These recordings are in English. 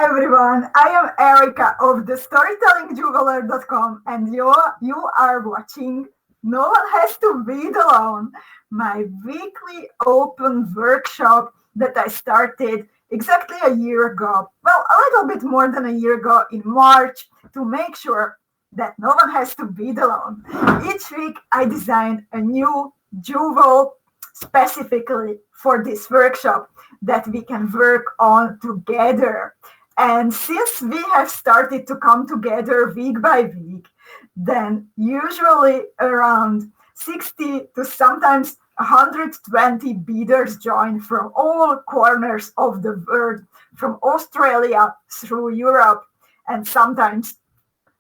everyone, I am Erika of the storytellingjuggler.com and you are watching No One Has to Bead Alone, my weekly open workshop that I started exactly a year ago. Well, a little bit more than a year ago in March to make sure that no one has to bead alone. Each week I designed a new jewel specifically for this workshop that we can work on together. And since we have started to come together week by week, then usually around 60 to sometimes 120 beaders join from all corners of the world, from Australia through Europe, and sometimes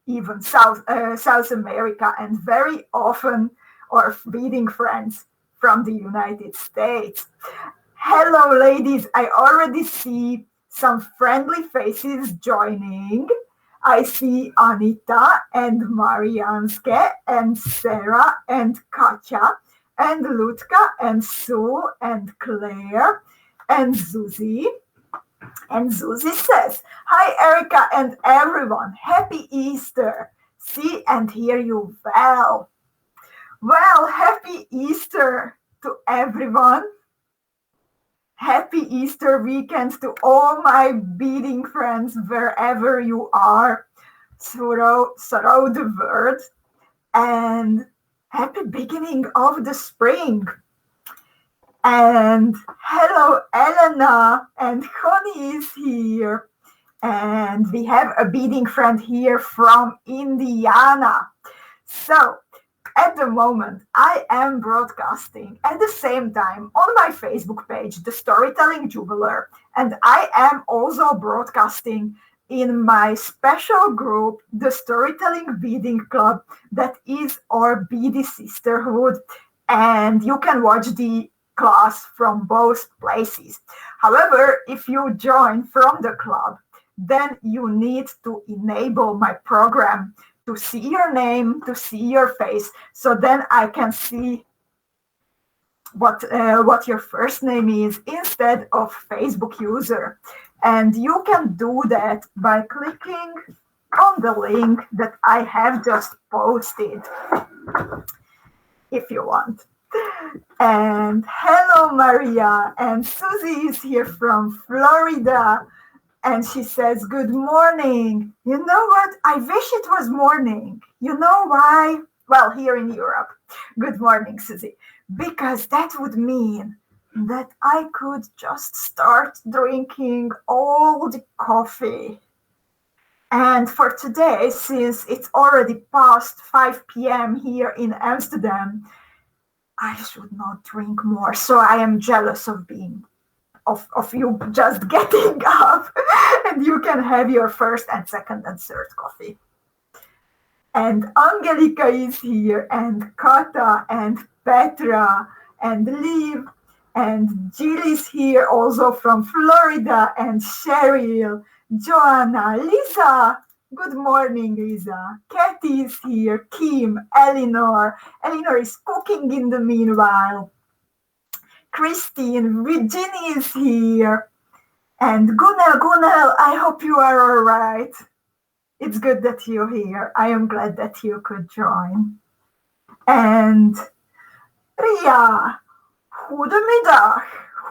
even South America, and very often our beading friends from the United States. Hello, ladies. I already see some friendly faces joining. I see Anita and Marianske and Sarah and Katja and Lutka and Sue and Claire and Susie. And Susie says, "Hi, Erika and everyone. Happy Easter. See and hear you well." Well, happy Easter to everyone. Happy Easter weekend to all my beading friends wherever you are throughout the world. And happy beginning of the spring. And hello, Elena, and Connie is here. And we have a beading friend here from Indiana. So, at the moment, I am broadcasting at the same time on my Facebook page, The Storytelling Juggler, and I am also broadcasting in my special group, the Storytelling Beading Club, that is our beady sisterhood, and you can watch the class from both places. However, if you join from the club, then you need to enable my program to see your name, to see your face, so then I can see what your first name is instead of Facebook user. And you can do that by clicking on the link that I have just posted, if you want. And hello, Maria, and Susie is here from Florida. And she says, "Good morning." You know what? I wish it was morning. You know why? Well, here in Europe. Good morning, Susie. Because that would mean that I could just start drinking all the coffee. And for today, since it's already past 5 p.m. here in Amsterdam, I should not drink more. So I am jealous of you just getting up, and you can have your first and second and third coffee. And Angelica is here, and Kata, and Petra, and Liv, and Jill is here also from Florida, and Cheryl, Joanna, Lisa. Good morning, Lisa. Kathy is here, Kim, Eleanor. Eleanor is cooking in the meanwhile. Christine, Virginia is here. And Gunel, I hope you are all right. It's good that you're here. I am glad that you could join. And Ria, goedemiddag,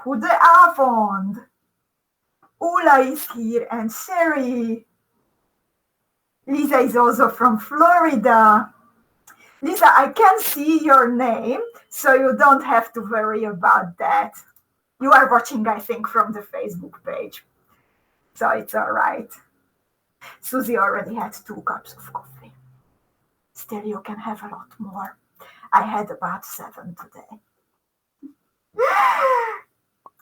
goedenavond. Ula is here, and Sherry. Lisa is also from Florida. Lisa, I can see your name, so you don't have to worry about that. You are watching, I think, from the Facebook page, so it's all right. Susie already had 2 cups of coffee. Still, you can have a lot more. I had about 7 today.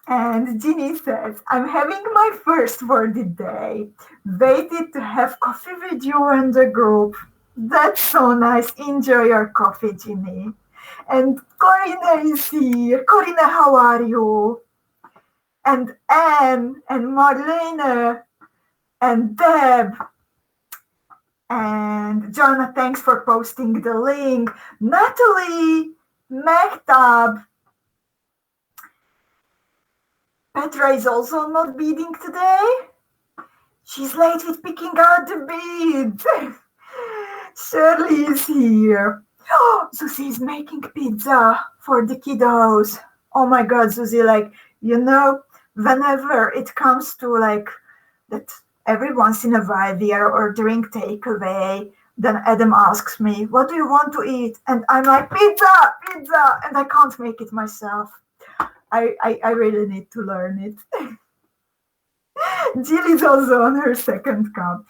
And Ginny says, "I'm having my first wordy day. Waited to have coffee with you and the group." That's so nice. Enjoy your coffee, Ginny. And Corina is here. Corina, how are you? And Anne and Marlene and Deb. And Joanna, thanks for posting the link. Natalie, Mehtab. Petra is also not beading today. She's late with picking out the bead. Shirley is here. Oh, Susie is making pizza for the kiddos. Oh my God, Susie, like, whenever it comes to like that every once in a while we are ordering takeaway, then Adam asks me, what do you want to eat? And I'm like, pizza, pizza. And I can't make it myself. I really need to learn it. Jill is also on her second cup.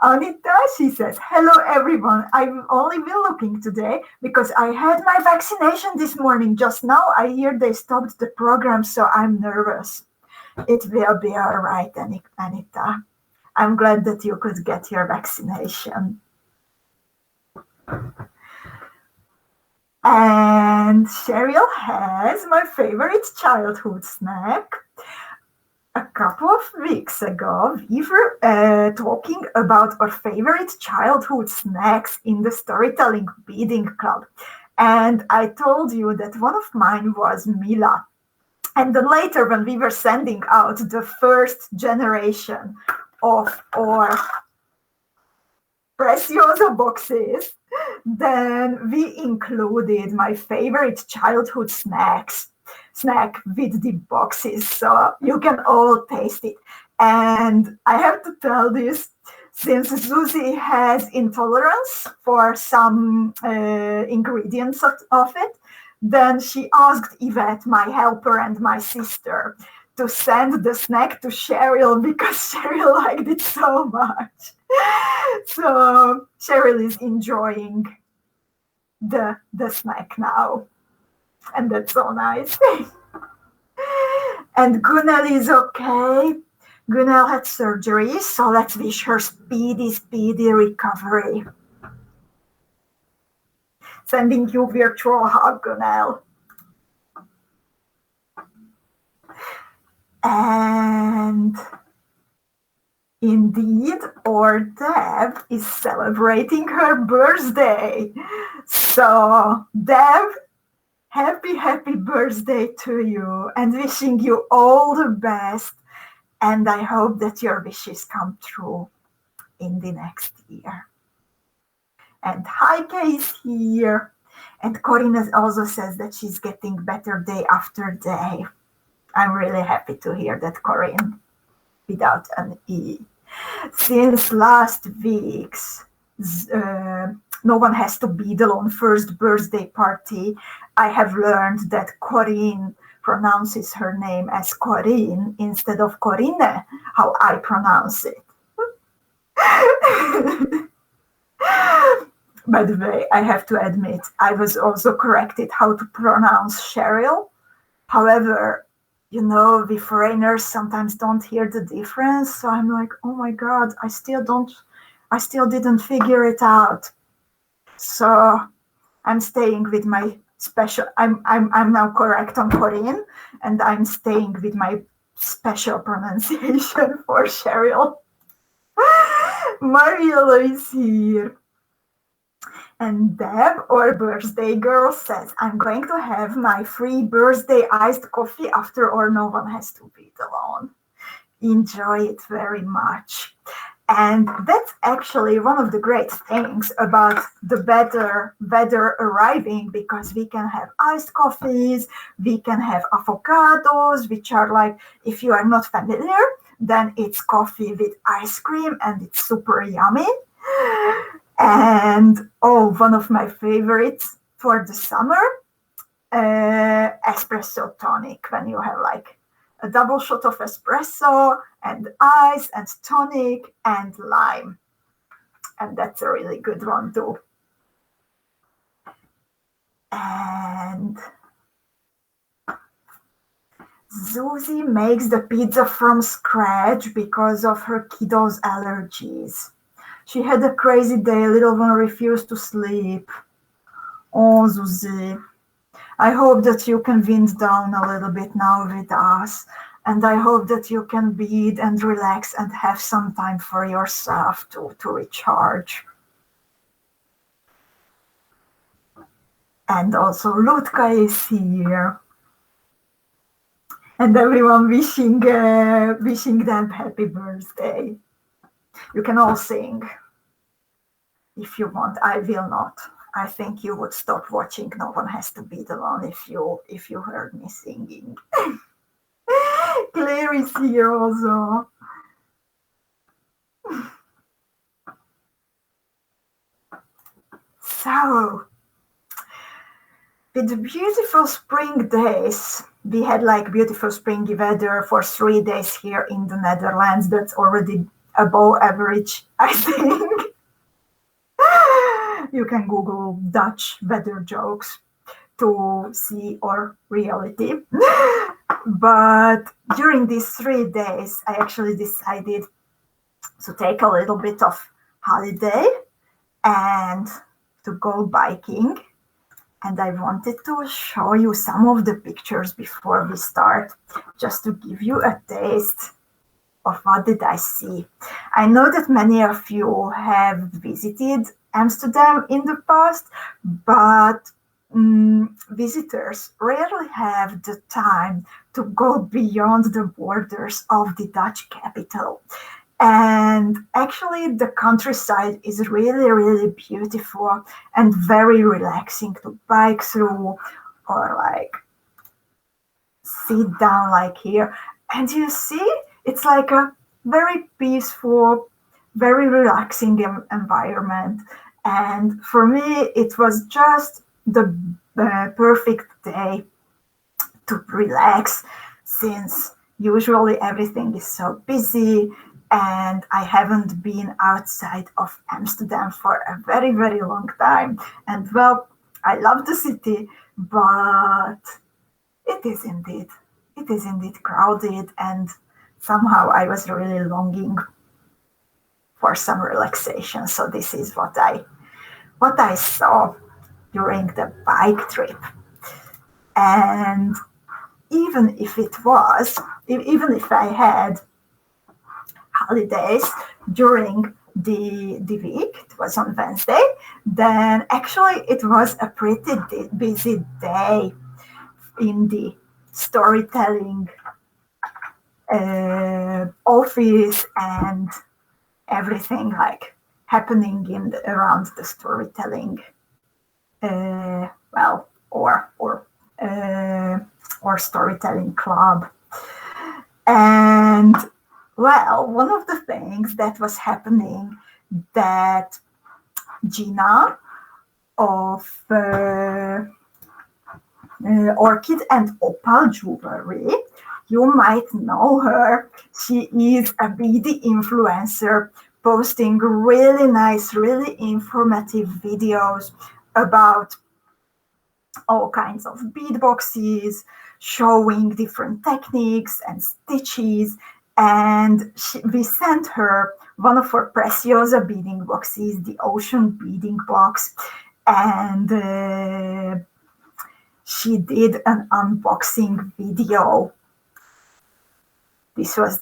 Anita, she says, hello everyone. I'm only been looking today because I had my vaccination this morning. Just now I hear they stopped the program, so I'm nervous. It will be all right, Anita. I'm glad that you could get your vaccination. And Cheryl has my favorite childhood snack. A couple of weeks ago, we were talking about our favorite childhood snacks in the Storytelling Beading Club. And I told you that one of mine was Mila. And then later, when we were sending out the first generation of our PRECIOSA boxes, then we included my favorite childhood snack with the boxes, so you can all taste it. And I have to tell this, since Susie has intolerance for some ingredients of it, then she asked Yvette, my helper and my sister, to send the snack to Cheryl because Cheryl liked it so much. So Cheryl is enjoying the snack now. And that's so nice. And Gunel is okay. Gunel had surgery, so let's wish her speedy recovery. Sending you virtual hug, Gunel. And indeed, our Deb is celebrating her birthday. So, Deb, happy birthday to you, and wishing you all the best. And I hope that your wishes come true in the next year. And 𝐂𝐋𝐈 is here. And Corinne also says that she's getting better day after day. I'm really happy to hear that, Corinne, without an E. Since last week's No One Has to Bead Alone first birthday party, I have learned that Corinne pronounces her name as Corinne instead of Corinne, how I pronounce it. By the way, I have to admit, I was also corrected how to pronounce Cheryl. However, we foreigners sometimes don't hear the difference. So I'm like, oh my God, I still didn't figure it out. So I'm staying with my special, I'm now correct on Corinne, and I'm staying with my special pronunciation for Cheryl. Mariela is here. And Deb, our birthday girl, says, I'm going to have my free birthday iced coffee after or No One Has to Bead Alone. Enjoy it very much. And that's actually one of the great things about the better weather arriving, because we can have iced coffees, we can have avocados, which are like, if you are not familiar, then it's coffee with ice cream and it's super yummy. And one of my favorites for the summer, espresso tonic, when you have like a double shot of espresso and ice and tonic and lime. And that's a really good one too. And Susie makes the pizza from scratch because of her kiddos' allergies. She had a crazy day. Little one refused to sleep. Oh, Susie. I hope that you can wind down a little bit now with us. And I hope that you can bead and relax and have some time for yourself to recharge. And also Lutka is here. And everyone wishing them happy birthday. You can all sing if you want. I will not. I think you would stop watching No One Has to Bead Alone if you heard me singing. Claire is here also. So, with the beautiful spring days, we had like beautiful springy weather for 3 days here in the Netherlands. That's already above average, I think. You can Google Dutch weather jokes to see our reality. But during these 3 days, I actually decided to take a little bit of holiday and to go biking. And I wanted to show you some of the pictures before we start, just to give you a taste of what did I see. I know that many of you have visited Amsterdam in the past, but visitors rarely have the time to go beyond the borders of the Dutch capital. And actually, the countryside is really, really beautiful and very relaxing to bike through or like sit down like here. And you see, it's like a very peaceful, very relaxing environment. And for me, it was just the perfect day to relax, since usually everything is so busy. And I haven't been outside of Amsterdam for a very, very long time. And well, I love the city, but it is indeed crowded. And somehow I was really longing for some relaxation. So this is what I saw during the bike trip. And even if I had holidays during the week, it was on Wednesday, then actually it was a pretty busy day in the storytelling office, and everything like happening around the storytelling or storytelling club. And well, one of the things that was happening, that Gina of Orchid and Opal Jewelry, you might know her. She is a beady influencer, posting really nice, really informative videos about all kinds of bead boxes, showing different techniques and stitches. And we sent her one of her PRECIOSA beading boxes, the Ocean Beading Box, and she did an unboxing video. This was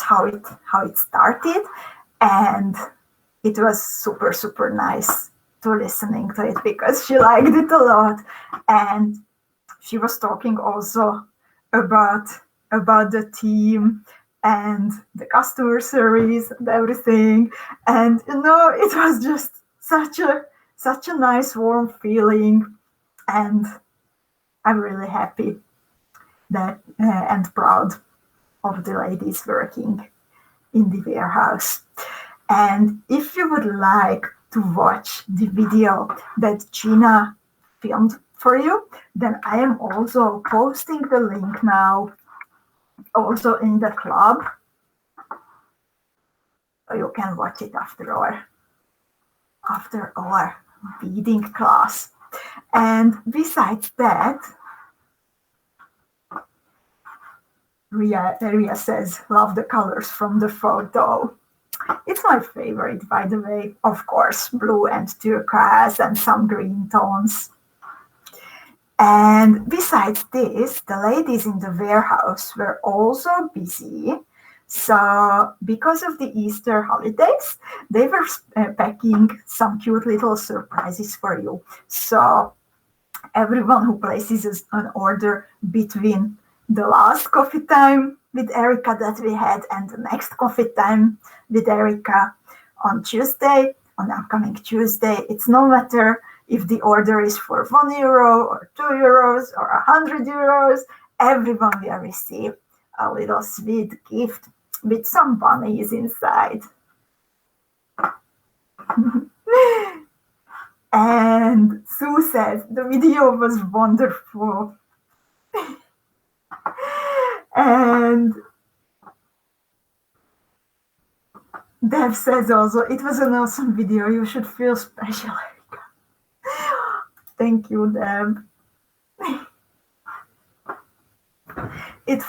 how it started, and it was super, super nice to listening to it because she liked it a lot. And she was talking also about the team and the customer service and everything. And it was just such a nice, warm feeling. And I'm really happy that and proud of the ladies working in the warehouse. And if you would like to watch the video that Gina filmed for you, then I am also posting the link now, also in the club. So you can watch it after our beading class. And besides that, Ria says, love the colors from the photo. It's my favorite, by the way. Of course, blue and turquoise and some green tones. And besides this, the ladies in the warehouse were also busy. So because of the Easter holidays, they were packing some cute little surprises for you. So everyone who places an order between the last coffee time with Erika that we had and the next coffee time with Erika on Tuesday, on upcoming Tuesday. It's no matter if the order is for €1 or €2 or €100, everyone will receive a little sweet gift with some bunnies inside. And Sue says the video was wonderful. And Deb says also, it was an awesome video. You should feel special, Erika. Thank you, Deb. It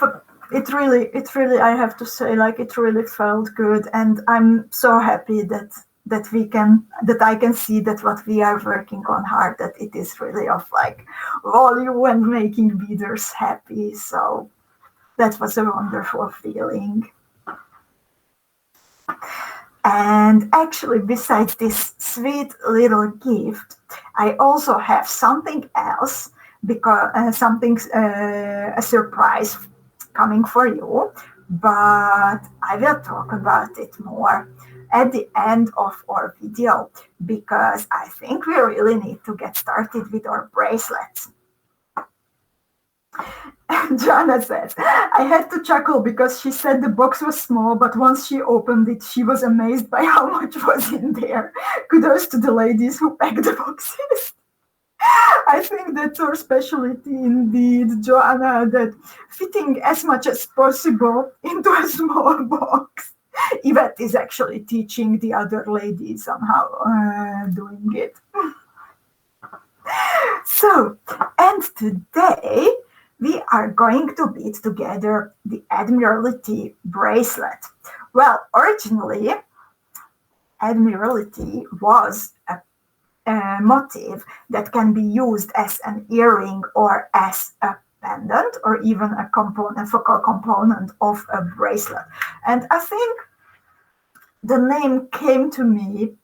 really, I have to say, like, it really felt good. And I'm so happy that I can see that what we are working on hard, that it is really of like value and making beaders happy. So that was a wonderful feeling. And actually, besides this sweet little gift, I also have something else, because a surprise coming for you, but I will talk about it more at the end of our video, because I think we really need to get started with our bracelets. And Jana says, I had to chuckle because she said the box was small, but once she opened it, she was amazed by how much was in there. Kudos to the ladies who packed the boxes. I think that's our specialty indeed, Joanna, that fitting as much as possible into a small box. Yvette is actually teaching the other ladies on how doing it. So, and today we are going to bead together the Admiralty bracelet. Well, originally, Admiralty was a motif that can be used as an earring or as a pendant or even a focal component of a bracelet. And I think the name came to me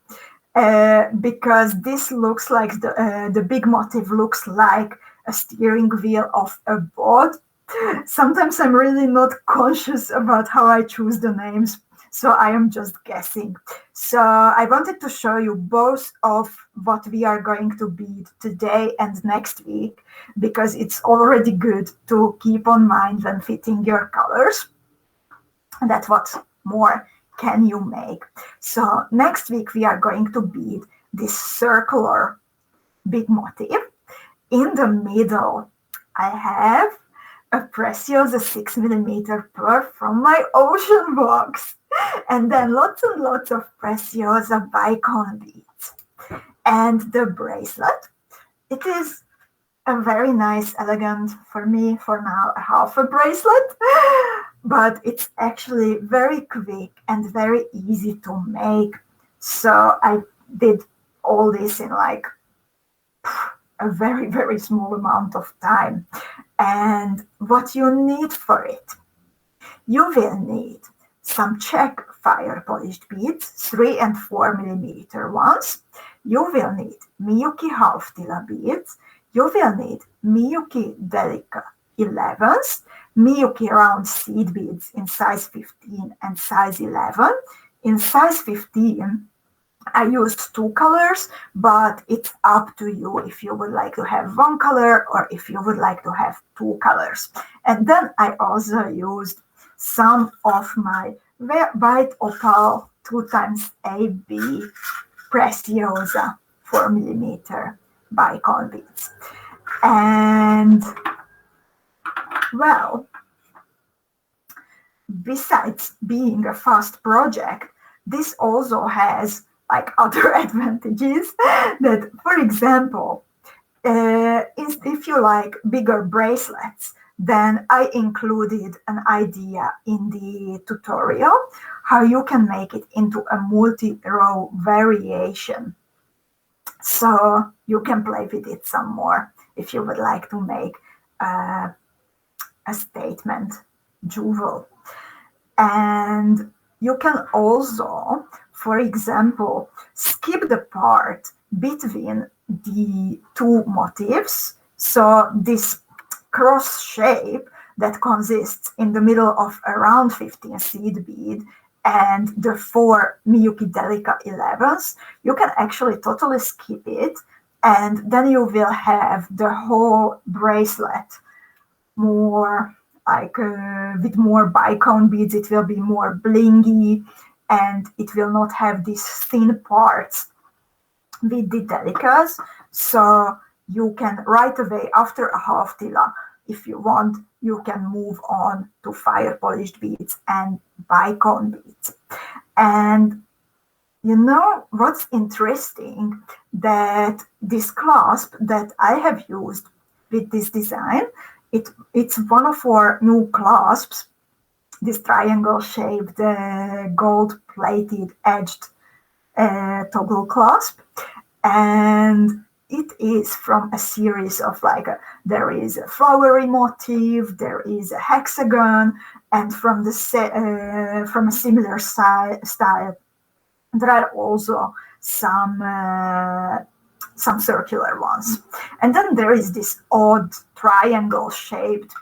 because this looks like the big motif looks like a steering wheel of a boat. Sometimes I'm really not conscious about how I choose the names, so I am just guessing. So I wanted to show you both of what we are going to bead today and next week, because it's already good to keep on mind when fitting your colors. And that's what more can you make. So next week we are going to bead this circular big motif. In the middle, I have a PRECIOSA 6mm pearl from my ocean box. And then lots and lots of PRECIOSA BICONE beads. And the bracelet, it is a very nice, elegant, for me, for now, a half a bracelet. But it's actually very quick and very easy to make. So I did all this in like a very, very small amount of time. And what you need for it, you will need some CZECH fire polished beads, 3 and 4mm ones. You will need MIYUKI half TILA beads. You will need MIYUKI DELICA 11s, MIYUKI round seed beads in size 15 and size 11. In size 15, I used 2 colors, but it's up to you if you would like to have 1 color or if you would like to have 2 colors. And then I also used some of my white opal 2xAB PRECIOSA 4mm BICONE beads. And well, besides being a fast project, this also has like other advantages that, for example, if you like bigger bracelets, then I included an idea in the tutorial how you can make it into a multi-row variation. So you can play with it some more if you would like to make a statement jewel. And you can also, for example, skip the part between the 2 motifs. So this cross shape that consists in the middle of a round 15 seed bead and the 4 MIYUKI DELICA 11s, you can actually totally skip it, and then you will have the whole bracelet more like with more BICONE beads. It will be more blingy, and it will not have these thin parts with the delicas. So you can right away after a half TILA, if you want, you can move on to fire polished beads and BICONE beads. And you know what's interesting, that this clasp that I have used with this design, it's one of our new clasps, this triangle shaped gold plated edged toggle clasp. And it is from a series of there is a flowery motif, there is a hexagon, and from a similar style, there are also some circular ones. And then there is this odd triangle shaped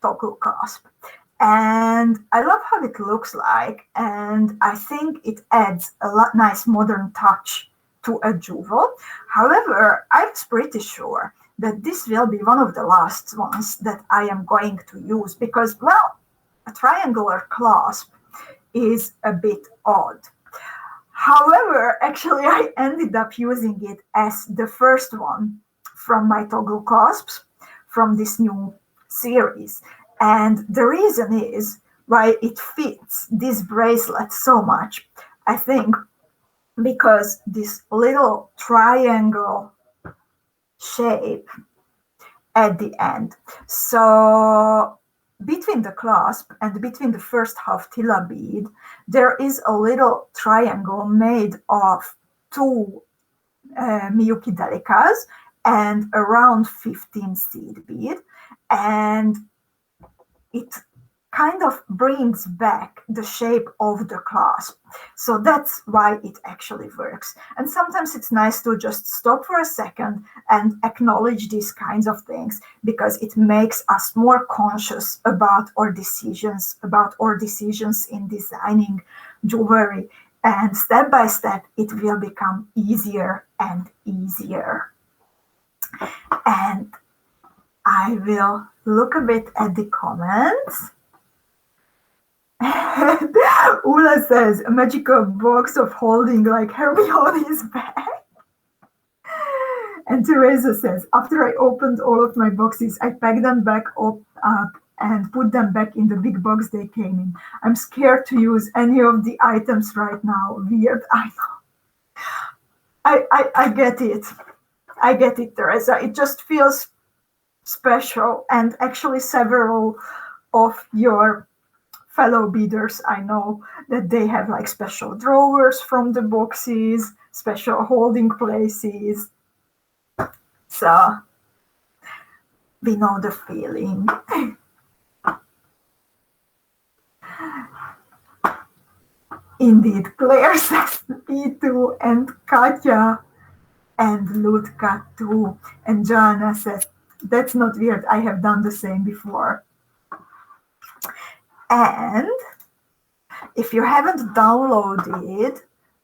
toggle clasp. And I love how it looks like, and I think it adds a nice modern touch to a jewel. However, I was pretty sure that this will be one of the last ones that I am going to use because, well, a triangular clasp is a bit odd. However, actually, I ended up using it as the first one from my toggle clasps from this new series. And the reason is why it fits this bracelet so much, I think, because this little triangle shape at the end. So between the clasp and between the first half TILA bead, there is a little triangle made of 2 MIYUKI DELICAs and around 15 seed bead. And it kind of brings back the shape of the clasp. So that's why it actually works. And sometimes it's nice to just stop for a second and acknowledge these kinds of things, because it makes us more conscious about our decisions in designing jewelry. And step by step, it will become easier and easier. And I will look a bit at the comments. Ula says, a magical box of holding like Hermione's bag. And Teresa says, after I opened all of my boxes, I packed them back up and put them back in the big box they came in. I'm scared to use any of the items right now. Weird, I know. I get it. I get it, Teresa. It just feels special. And actually several of your fellow beaders, I know that they have like special drawers from the boxes, special holding places. So we know the feeling. Indeed, Claire says me too, and Katja and Ludka too. And Joanna says, that's not weird, I have done the same before. And if you haven't downloaded,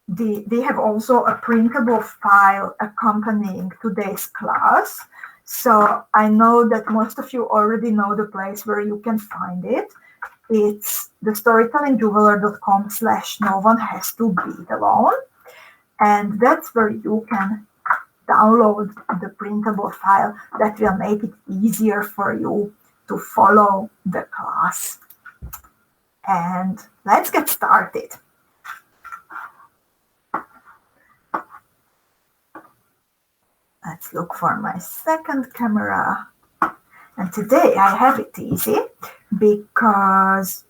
they have also a printable file accompanying today's class. So I know that most of you already know the place where you can find it. It's the storytellingjeweler.com/no one has to bead alone. And that's where you can download the printable file that will make it easier for you to follow the class. And let's get started. Let's look for my second camera. And today I have it easy because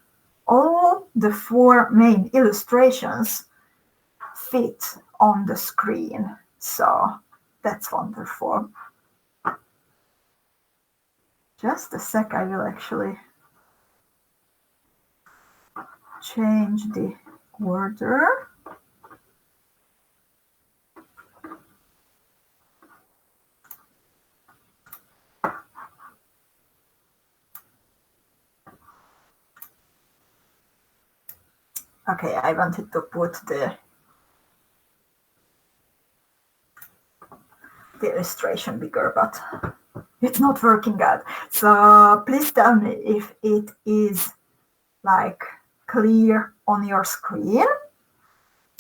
all the 4 main illustrations fit on the screen. So that's wonderful. Just a sec, I will actually change the order. Okay, I wanted to put the illustration bigger, but it's not working out. So please tell me if it is like clear on your screen,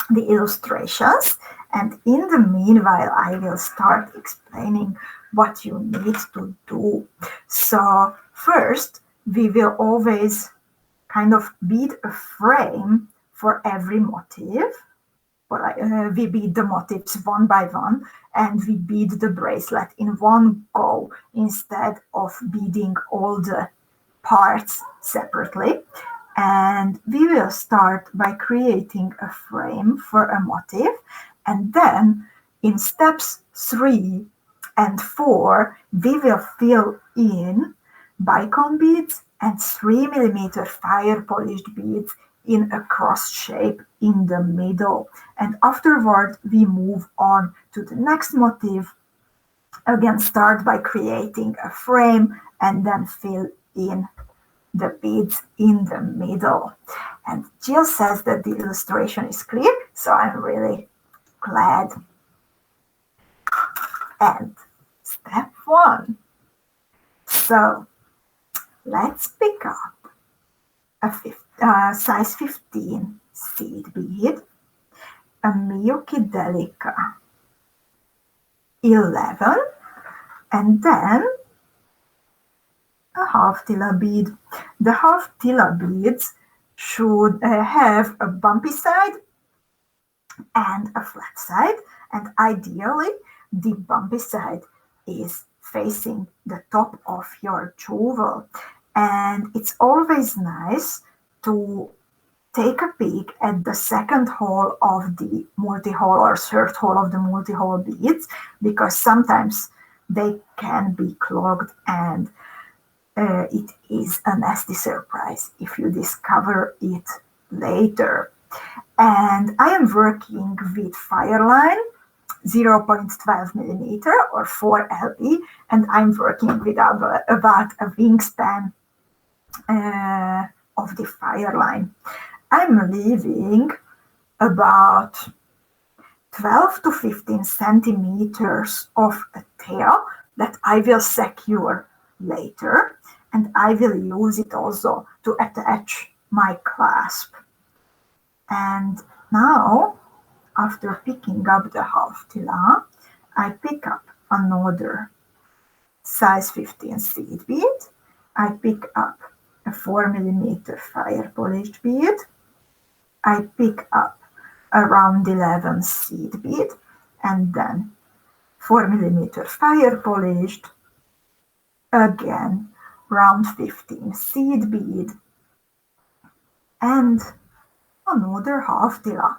the illustrations. And in the meanwhile, I will start explaining what you need to do. So first, we will always kind of bead a frame for every motif. We bead the motifs one by one, and we bead the bracelet in one go instead of beading all the parts separately. And we will start by creating a frame for a motif, and then in steps 3 and 4 we will fill in BICONE beads and 3mm fire polished beads in a cross shape in the middle. And afterward we move on to the next motif. Again, start by creating a frame and then fill in the beads in the middle. And Jill says that the illustration is clear, so I'm really glad. And step 1. So let's pick up a size 15 seed bead, a MIYUKI DELICA 11, and then a half TILA bead. The half TILA beads should have a bumpy side and a flat side, and ideally the bumpy side is facing the top of your jewel. And it's always nice to take a peek at the second hole of the multi-hole or third hole of the multi-hole beads, because sometimes they can be clogged, and it is a nasty surprise if you discover it later. And I am working with FIRELINE 0.12mm or 4LE, and I'm working with about a wingspan of the FIRELINE. I'm leaving about 12 to 15 centimeters of a tail that I will secure later, and I will use it also to attach my clasp. And now, after picking up the half TILA, I pick up another size 15 seed bead. I pick up a 4mm fire polished bead. I pick up a round 11 seed bead, and then 4mm fire polished, again round 15 seed bead, and another half TILA.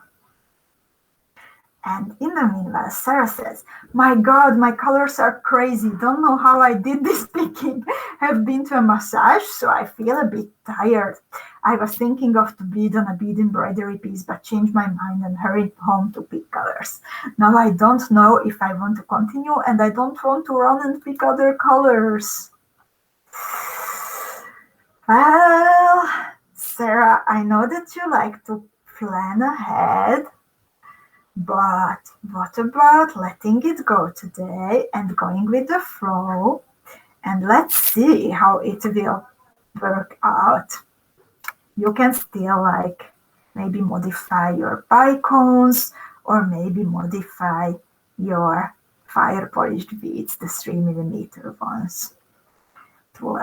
And in the meanwhile, Sarah says, "My God, my colors are crazy. Don't know how I did this picking. Have been to a massage, so I feel a bit tired. I was thinking of to bead on a bead embroidery piece, but changed my mind and hurried home to pick colors. Now I don't know if I want to continue, and I don't want to run and pick other colors." Well, Sarah, I know that you like to plan ahead, but what about letting it go today and going with the flow? And let's see how it will work out. You can still maybe modify your bicones, or maybe modify your fire polished beads, the 3mm ones, to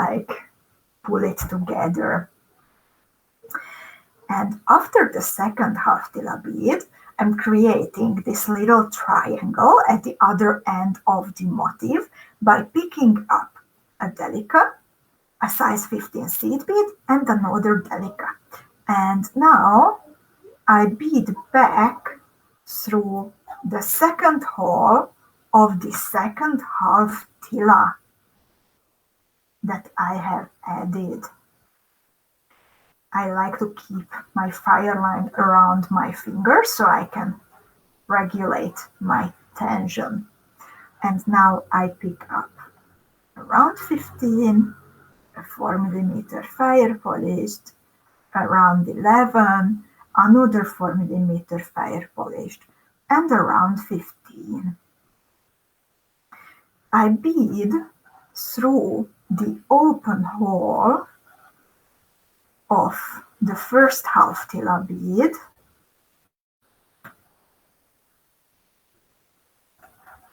pull it together. And after the second half TILA bead, I'm creating this little triangle at the other end of the motif by picking up a DELICA, a size 15 seed bead, and another DELICA. And now I bead back through the second hole of the second half TILA that I have added. I like to keep my FIRELINE around my finger so I can regulate my tension. And now I pick up around 15, a 4mm fire polished, around 11, another 4mm fire polished, and around 15. I bead through the open hole of the first half TILA bead.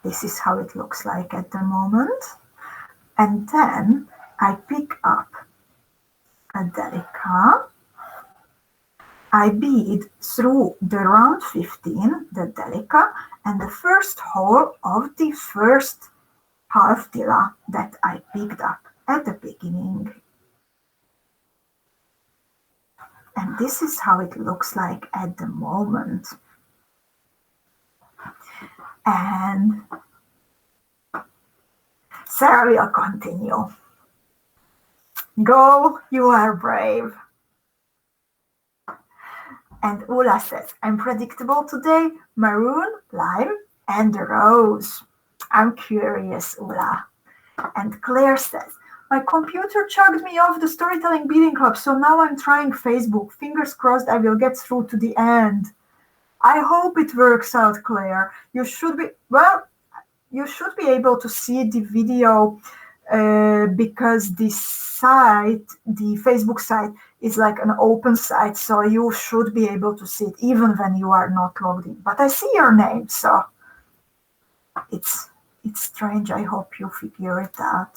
This is how it looks like at the moment. And then I pick up a DELICA. I bead through the round 15, the DELICA, and the first hole of the first half TILA that I picked up at the beginning. And this is how it looks like at the moment. And Sarah will continue. Go, you are brave. And Ula says, I'm predictable today, maroon, lime, and rose. I'm curious, Ula. And Claire says, my computer chugged me off the Storytelling Beading Club, so now I'm trying Facebook. Fingers crossed I will get through to the end. I hope it works out, Claire. You should be, well, you should be able to see the video because the site, the Facebook site, is like an open site, so you should be able to see it even when you are not logged in. But I see your name, so it's strange. I hope you figure it out.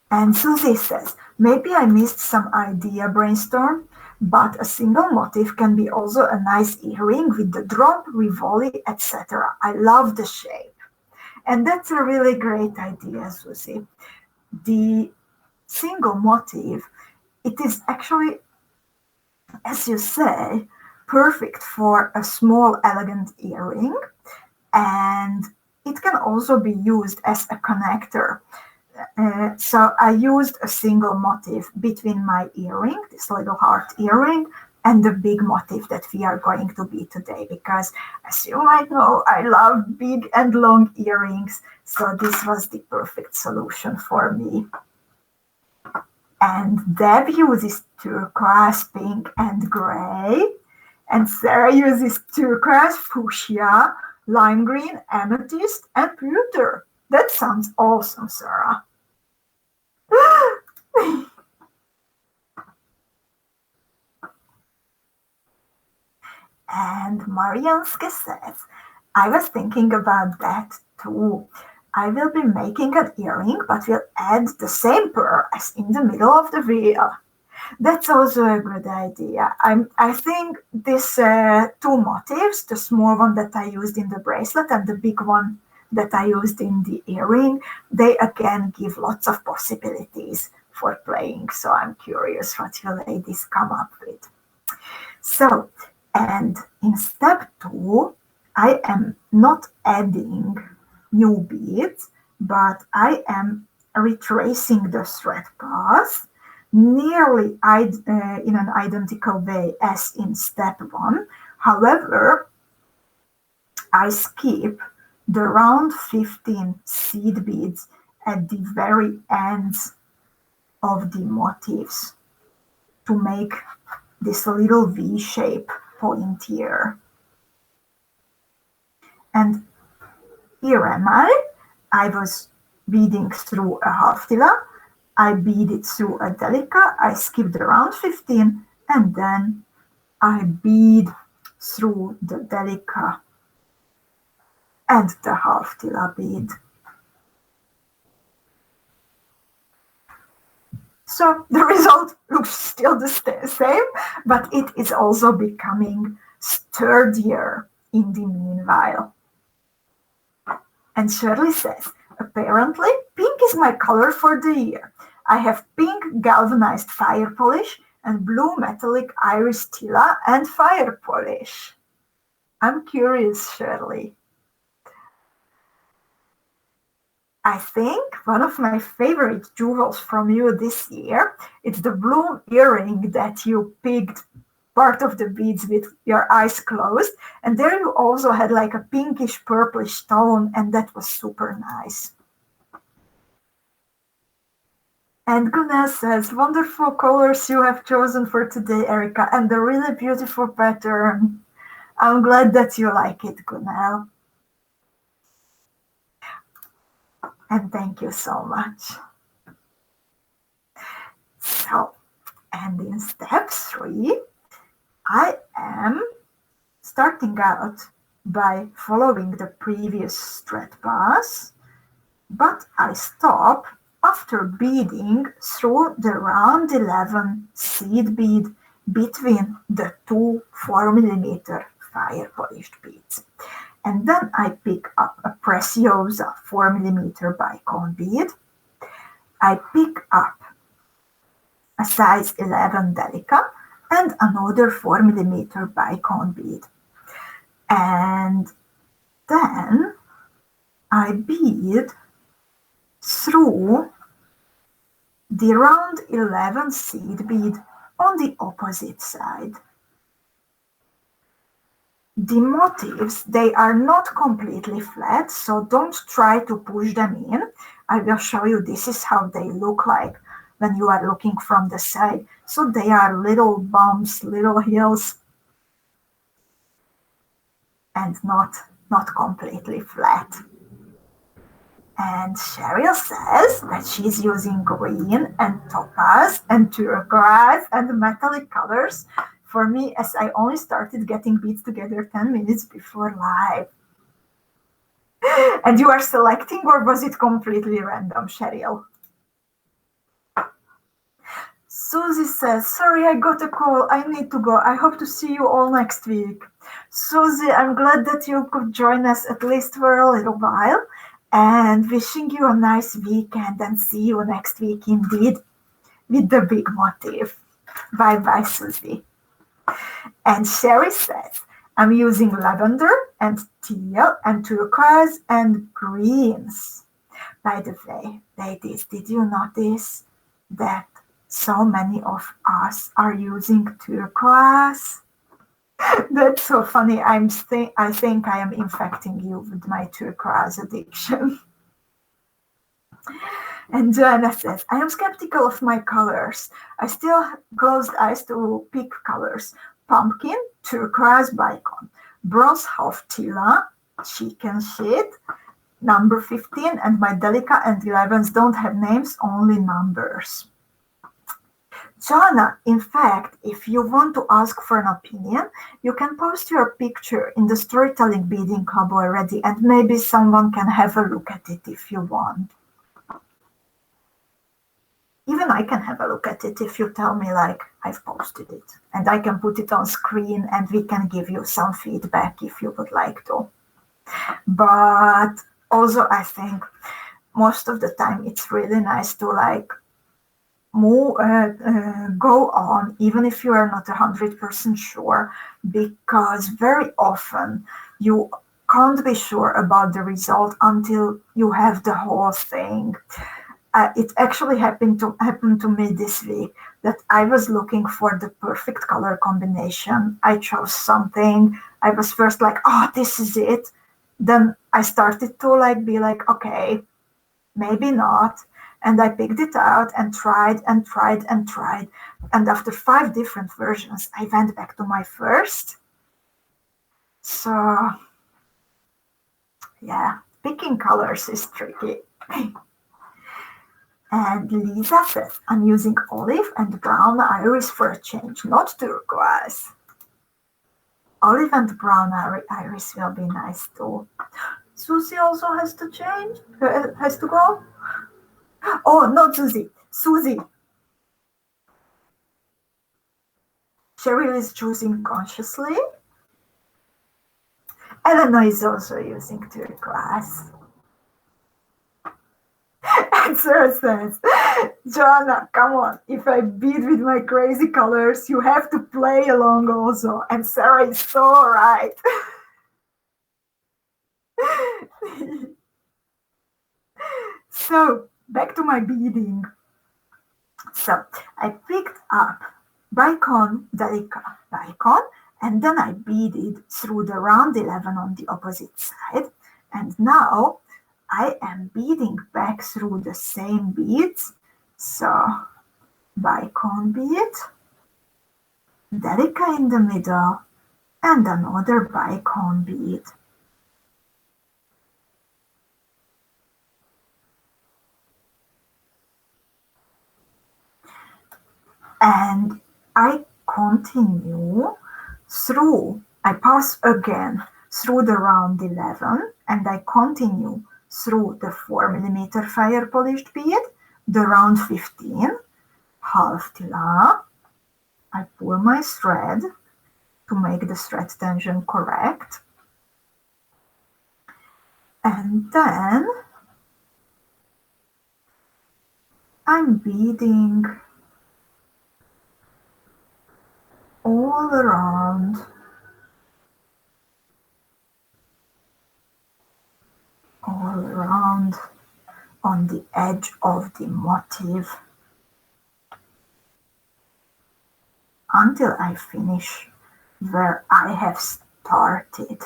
And Susie says, maybe I missed some idea brainstorm, but a single motif can be also a nice earring with the drop, rivoli, etc. I love the shape. And that's a really great idea, Susie. The single motif, it is actually, as you say, perfect for a small, elegant earring. And it can also be used as a connector. So I used a single motif between my earring, this little heart earring, and the big motif that we are going to bead today, because as you might know, I love big and long earrings, so this was the perfect solution for me. And Deb uses turquoise, pink, and gray, and Sarah uses turquoise, fuchsia, lime green, amethyst, and pewter. That sounds awesome, Sarah. And Marianska says, I was thinking about that too. I will be making an earring, but will add the same pearl as in the middle of the wheel. That's also a good idea. I think these two motifs, the small one that I used in the bracelet and the big one that I used in the earring, they again give lots of possibilities for playing. So I'm curious what you ladies come up with. So, and in step 2, I am not adding new beads, but I am retracing the thread path nearly in an identical way as in step 1. However, I skip the round 15 seed beads at the very ends of the motifs to make this little V shape point here. And here am I. I was beading through a half TILA. I beaded through a DELICA. I skipped the round 15, and then I bead through the DELICA and the half TILA bead. So the result looks still the same, but it is also becoming sturdier in the meanwhile. And Shirley says, apparently pink is my color for the year. I have pink galvanized fire polish and blue metallic iris TILA and fire polish. I'm curious, Shirley. I think one of my favorite jewels from you this year, it's the blue earring that you picked part of the beads with your eyes closed. And there you also had like a pinkish purplish stone, and that was super nice. And Gunnar says, wonderful colors you have chosen for today, Erika, and a really beautiful pattern. I'm glad that you like it, Gunnar. And thank you so much. So, and in step 3, I am starting out by following the previous thread path, but I stop after beading through the round 11 seed bead between the two 4mm fire polished beads. And then I pick up a PRECIOSA 4mm BICONE bead. I pick up a size 11 DELICA and another 4mm BICONE bead. And then I bead through the round 11 seed bead on the opposite side. The motifs, they are not completely flat, so don't try to push them in. I will show you this is how they look like when you are looking from the side. So they are little bumps, little hills, and not completely flat. And Cheryl says that she's using green and topaz and turquoise and metallic colors for me, as I only started getting beads together 10 minutes before live. And you are selecting, or was it completely random, Cheryl? Susie says, sorry, I got a call. I need to go. I hope to see you all next week. Susie, I'm glad that you could join us at least for a little while, and wishing you a nice weekend, and see you next week indeed with the big motif. Bye-bye, Susie. And Sherry says, I'm using lavender and teal and turquoise and greens. By the way, ladies, did you notice that so many of us are using turquoise? That's so funny. I think I am infecting you with my turquoise addiction. And Joanna says, I am skeptical of my colors. I still have closed eyes to pick colors. Pumpkin, turquoise, BICONE. Bronze half TILA, chicken shit, number 15, and my DELICA and 11s don't have names, only numbers. Joanna, in fact, if you want to ask for an opinion, you can post your picture in the Storytelling Beading Club already, and maybe someone can have a look at it if you want. Even I can have a look at it if you tell me, like, I've posted it, and I can put it on screen and we can give you some feedback if you would like to. But also, I think most of the time it's really nice to like go on, even if you are not 100% sure, because very often you can't be sure about the result until you have the whole thing. It actually happened to me this week that I was looking for the perfect color combination. I chose something. I was first like, oh, this is it. Then I started to like be like, okay, maybe not. And I picked it out and tried and tried and tried. And after 5 different versions, I went back to my first. So yeah, picking colors is tricky. And Lisa says, I'm using olive and brown iris for a change, not turquoise. Olive and brown iris will be nice too. Susie also has to change, has to go. Oh, not Susie, Susie. Cheryl is choosing consciously. Elena is also using turquoise. And Sarah says, Joanna, come on, if I bead with my crazy colors, you have to play along also. And Sarah is so right. So, back to my beading. So, I picked up BICONE, DELICA, BICONE, and then I beaded through the round 11 on the opposite side. And now I am beading back through the same beads So BICONE bead, DELICA in the middle, and another BICONE bead. And I continue through, I pass again through the round 11, and I continue through the 4mm fire polished bead, the round 15, half TILA. I pull my thread to make the thread tension correct. And then I'm beading all around on the edge of the motif until I finish where I have started.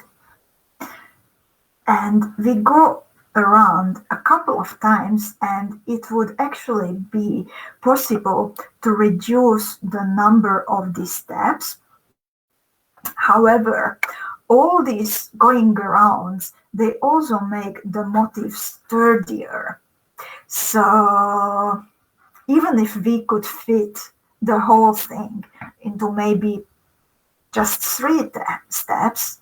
And we go around a couple of times, and it would actually be possible to reduce the number of these steps. However, all these going arounds, they also make the motif sturdier. So even if we could fit the whole thing into maybe just 3 steps,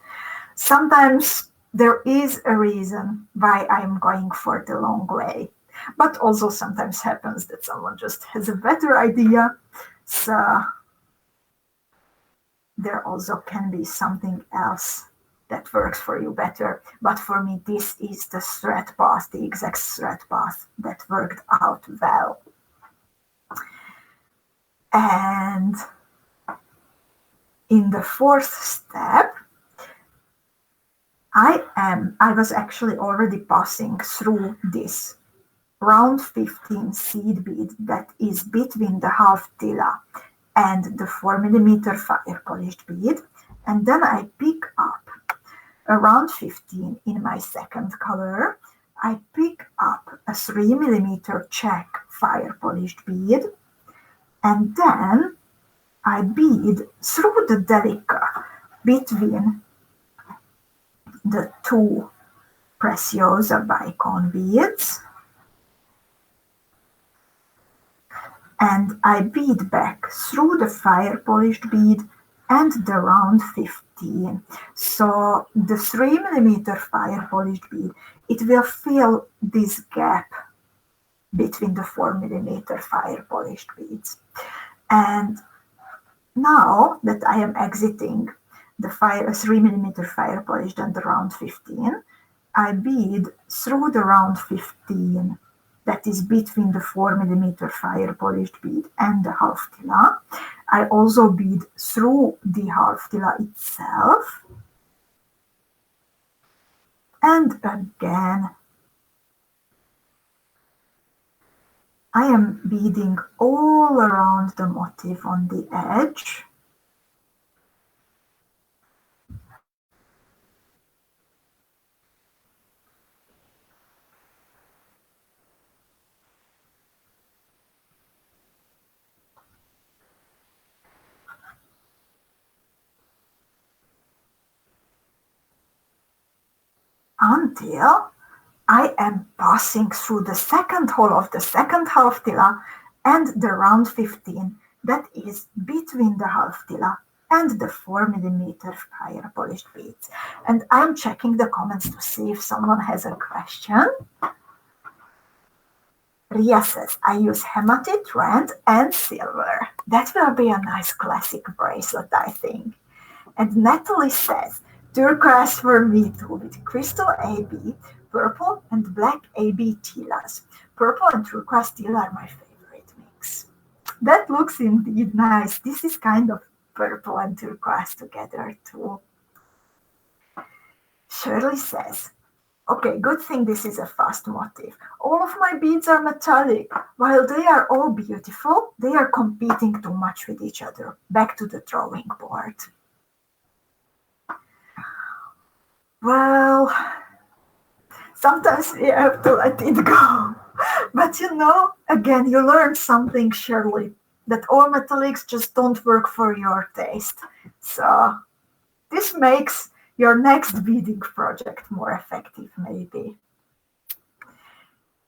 sometimes there is a reason why I'm going for the long way. But also sometimes happens that someone just has a better idea. So there also can be something else that works for you better. But for me, this is the thread path, the exact thread path that worked out well. And in the 4th step, I was actually already passing through this round 15 seed bead that is between the half TILA and the 4mm fire polished bead. And then I pick up a round 15 in my second color. I pick up a 3mm check fire polished bead, and then I bead through the DELICA between the 2 PRECIOSA BICONE beads, and I bead back through the fire polished bead and the round 15. So the 3mm fire polished bead, it will fill this gap between the 4mm fire polished beads. And now that I am exiting the 3mm fire polished and the round 15, I bead through the round 15 that is between the 4mm fire polished bead and the half TILA. I also bead through the half TILA itself. And again, I am beading all around the motif on the edge. Until I am passing through the second hole of the second half TILA and the round 15 that is between the half TILA and the 4mm fire polished beads. And I'm checking the comments to see if someone has a question. Ria says, I use hematite, rand, and silver. That will be a nice classic bracelet, I think. And Natalie says, turquoise for me too, with crystal AB, purple and black AB TILAs. Purple and turquoise TILA are my favorite mix. That looks indeed nice. This is kind of purple and turquoise together too. Shirley says, okay, good thing this is a fast motif. All of my beads are metallic. While they are all beautiful, they are competing too much with each other. Back to the drawing board. Well, sometimes we have to let it go. But But you know, again, you learned something, Shirley, that all metallics just don't work for your taste. So this makes your next beading project more effective, maybe.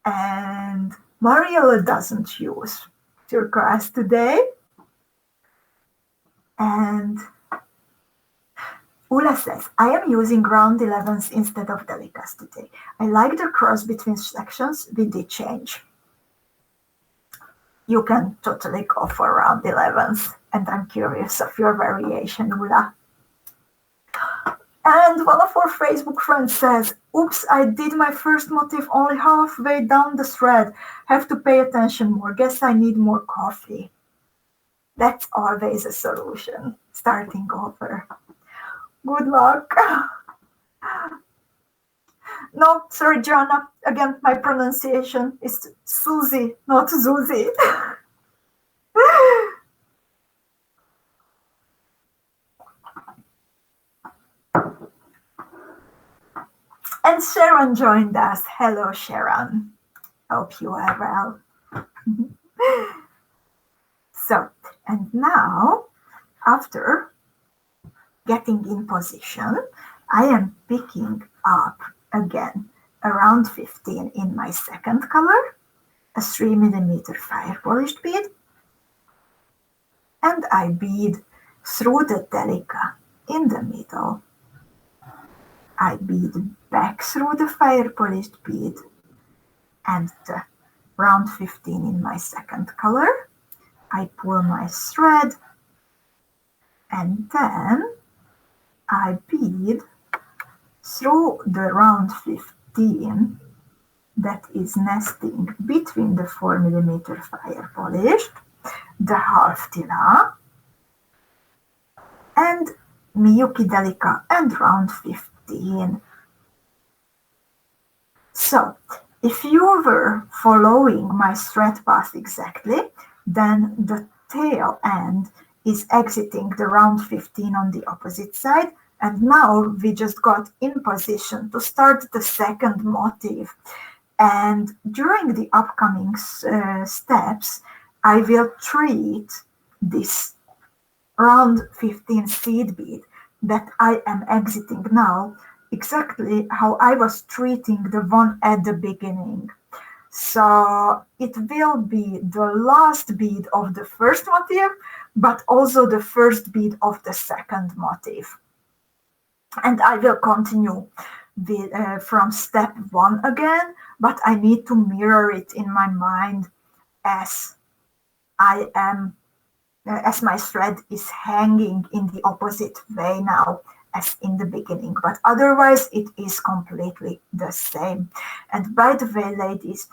And Mariela doesn't use turquoise today. And Ula says, I am using round 11s instead of delicas today. I like the cross between sections with the change. You can totally go for round 11s, and I'm curious of your variation, Ula. And one of our Facebook friends says, oops, I did my first motif only halfway down the thread. Have to pay attention more. Guess I need more coffee. That's always a solution, starting over. Good luck. No, sorry, Joanna. Again, my pronunciation is Susie, not Zuzi. And Sharon joined us. Hello, Sharon. Hope you are well. So, and now, after getting in position, I am picking up again around 15 in my second color, a 3mm fire polished bead, and I bead through the DELICA in the middle. I bead back through the fire polished bead and the round 15 in my second color. I pull my thread and then I bead through the round 15 that is nesting between the 4mm fire polished, the half TILA, and MIYUKI DELICA and round 15. So, if you were following my thread path exactly, then the tail end is exiting the round 15 on the opposite side, and now we just got in position to start the second motif. And during the upcoming steps, I will treat this round 15 seed bead that I am exiting now exactly how I was treating the one at the beginning. So it will be the last bead of the first motif, but also the first bead of the second motif. And I will continue with, from step 1 again, but I need to mirror it in my mind as I am, as my thread is hanging in the opposite way now as in the beginning, but otherwise it is completely the same. And by the way, ladies,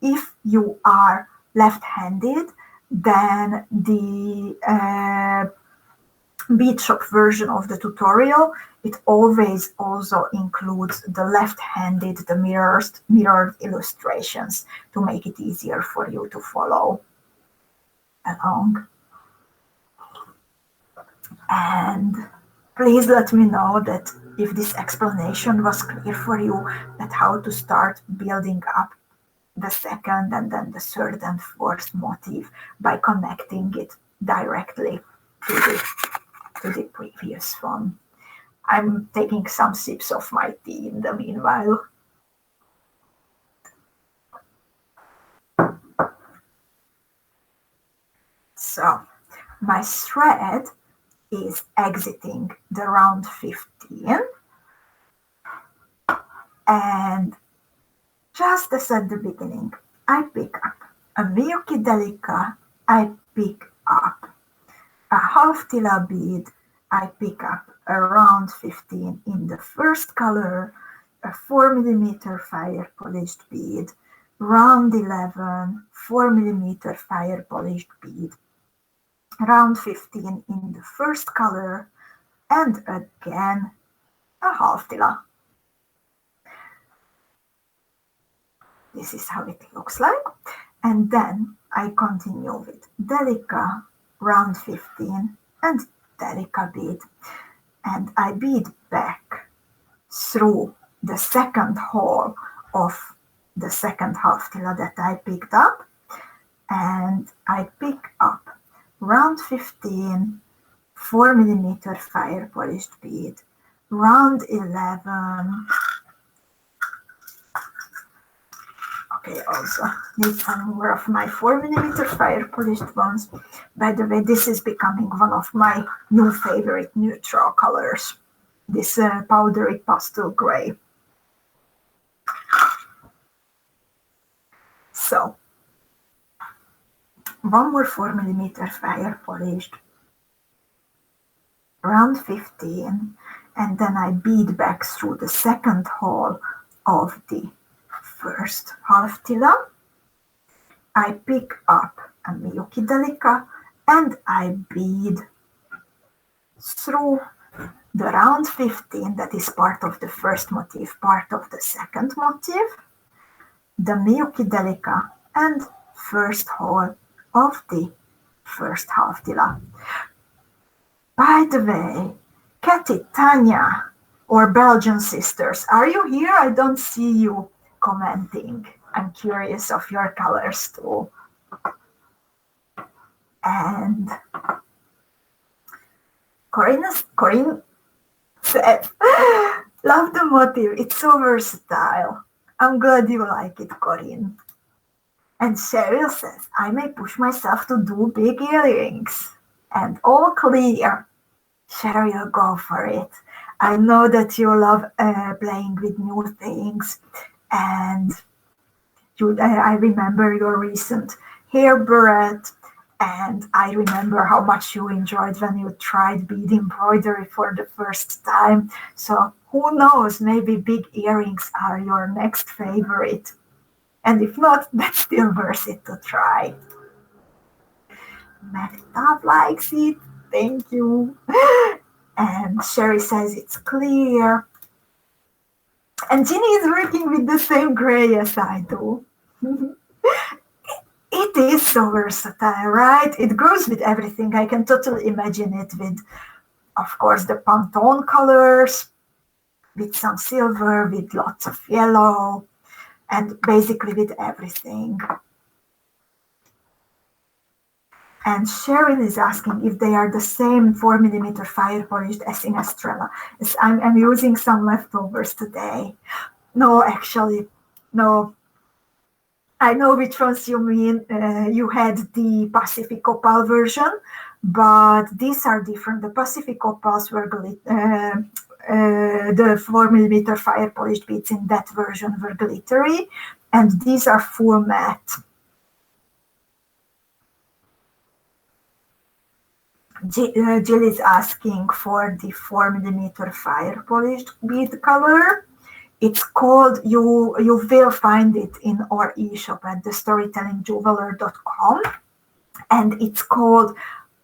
if you are left-handed, then the bead shop version of the tutorial, it always also includes the left-handed, the mirrored illustrations to make it easier for you to follow along. And please let me know that if this explanation was clear for you, that how to start building up the second and then the third and fourth motif by connecting it directly to the previous one. I'm taking some sips of my tea in the meanwhile. So my thread is exiting the round 15, and just as at the beginning, I pick up a MIYUKI DELICA, I pick up a half TILA bead, I pick up a round 15 in the first color, a 4mm fire polished bead, round 11, 4mm fire polished bead, round 15 in the first color, and again a half TILA. This is how it looks like. And then I continue with DELICA, round 15, and DELICA bead. And I bead back through the second hole of the second half TILA that I picked up, and I pick up round 15 4mm fire polished bead, round 11. Okay, also need some more of my 4mm fire polished ones. By the way, this is becoming one of my new favorite neutral colors, this powdery pastel gray. So, one more 4mm fire polished, round 15, and then I bead back through the second hole of the first half TILA. I pick up a MIYUKI DELICA and I bead through the round 15 that is part of the first motif, part of the second motif, the MIYUKI DELICA and first hole of the first half TILA. By the way, Katy, Tanya, or Belgian sisters, are you here? I don't see you commenting. I'm curious of your colors too. And Corinne said, love the motif, it's so versatile. I'm glad you like it, Corinne. And Cheryl says, I may push myself to do big earrings. And all clear. Cheryl, go for it. I know that you love playing with new things. And I remember your recent hair barrette. And I remember how much you enjoyed when you tried bead embroidery for the first time. So who knows, maybe big earrings are your next favorite. And if not, that's still worth it to try. Mehtap likes it. Thank you. And Sherry says it's clear. And Ginny is working with the same gray as I do. It is so versatile, right? It goes with everything. I can totally imagine it with, of course, the Pantone colors, with some silver, with lots of yellow, and basically with everything. And Cheryl is asking if they are the same 4mm fire polished as in Estrella. Yes, I'm using some leftovers today. No, actually, no. I know which ones you mean. You had the Pacific Opal version, but these are different. The Pacific Opals were the 4mm fire polished beads in that version were glittery, and these are full matte. Jill is asking for the 4mm fire polished bead color. It's called, you will find it in our e-shop at thestorytellingjeweler.com, and it's called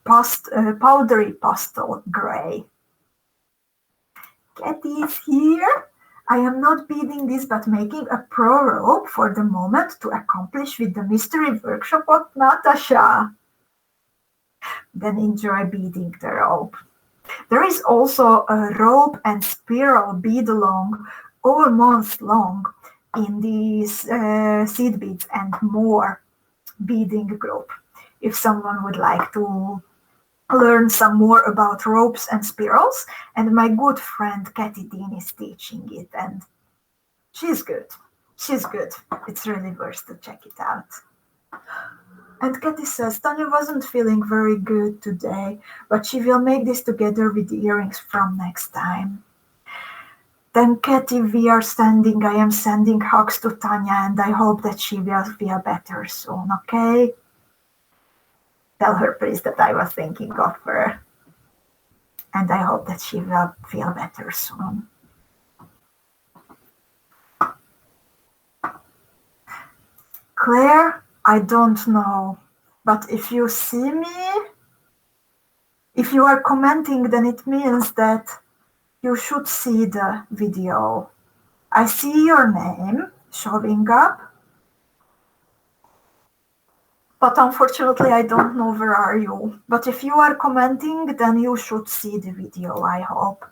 powdery pastel gray. Katy is here. I am not beading this, but making a pro rope for the moment to accomplish with the mystery workshop of Natasha. Then enjoy beading the rope. There is also a rope and spiral bead along all month long in these seed beads and more beading group. If someone would like to learn some more about ropes and spirals, and my good friend Katy Dean is teaching it, and she's good. She's good. It's really worth to check it out. And Katy says, Tanya wasn't feeling very good today, but she will make this together with the earrings from next time. Then Katy, I am sending hugs to Tanya, and I hope that she will feel better soon, okay? Tell her, please, that I was thinking of her. And I hope that she will feel better soon. Claire, I don't know, but if you see me, if you are commenting, then it means that you should see the video. I see your name showing up, but unfortunately I don't know where are you. But if you are commenting, then you should see the video, I hope.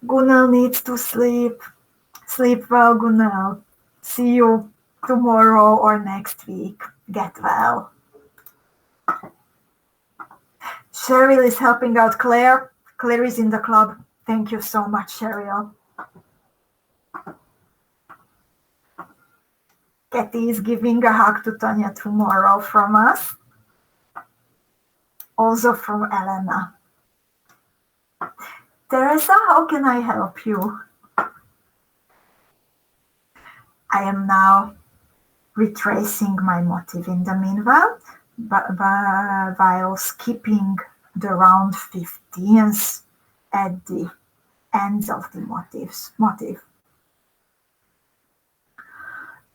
Gunnar needs to sleep. Sleep well, Gunel. See you tomorrow or next week. Get well. Cheryl is helping out Claire. Claire is in the club. Thank you so much, Cheryl. Katie is giving a hug to Tanya tomorrow from us. Also from Elena. Teresa, how can I help you? I am now retracing my motif in the meanwhile, while skipping the round 15s at the ends of the motif.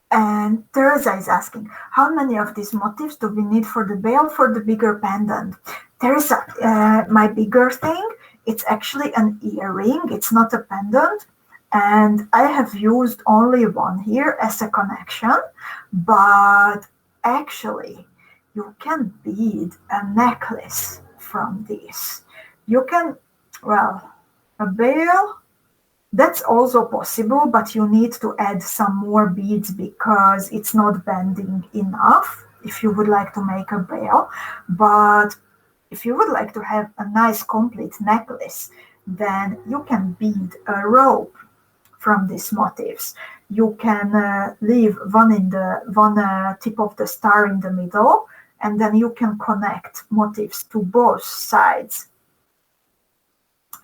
And Teresa is asking, how many of these motifs do we need for the veil for the bigger pendant? Teresa, my bigger thing, it's actually an earring. It's not a pendant. And I have used only one here as a connection. But actually, you can bead a necklace from this. You can, well, a veil, that's also possible, but you need to add some more beads because it's not bending enough if you would like to make a veil. But if you would like to have a nice complete necklace, then you can bead a rope from these motifs. You can leave one tip of the star in the middle, and then you can connect motifs to both sides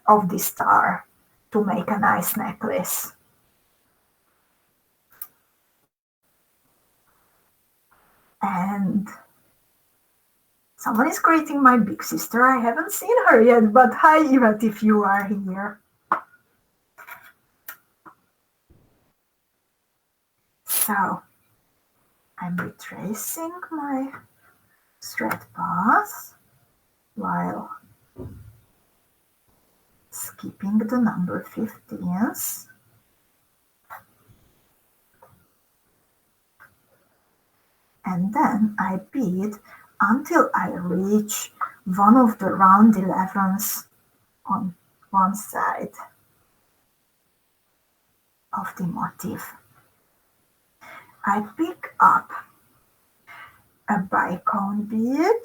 of the star to make a nice necklace. And someone is greeting my big sister. I haven't seen her yet, but hi Yvette if you are here. So I'm retracing my thread path while skipping the number 15s. And then I bead until I reach one of the round 11s on one side of the motif. I pick up a BICONE bead,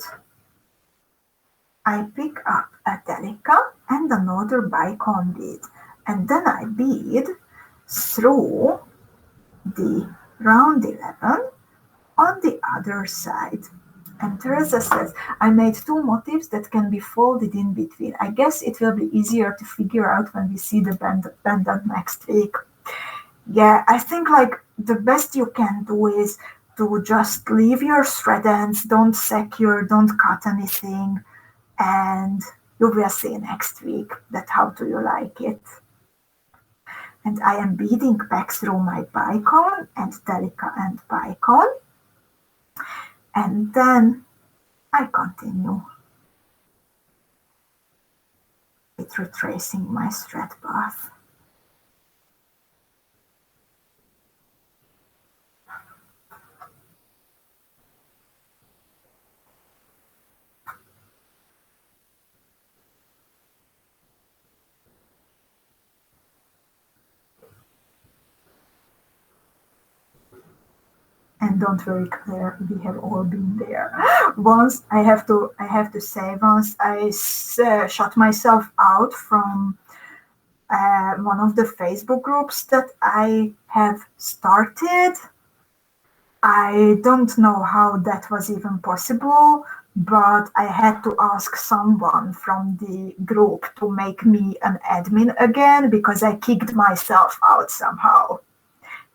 I pick up a DELICA and another BICONE bead, and then I bead through the round 11 on the other side. And Teresa says, I made two motifs that can be folded in between. I guess it will be easier to figure out when we see the pendant next week. Yeah, I think like the best you can do is to just leave your thread ends, don't secure, don't cut anything, and you will see next week that how do you like it. And I am beading back through my BICONE and DELICA and BICONE. And then I continue with retracing my thread path. And don't worry, Claire, we have all been there. Once I have to say, once I shut myself out from one of the Facebook groups that I have started. I don't know how that was even possible, but I had to ask someone from the group to make me an admin again because I kicked myself out somehow.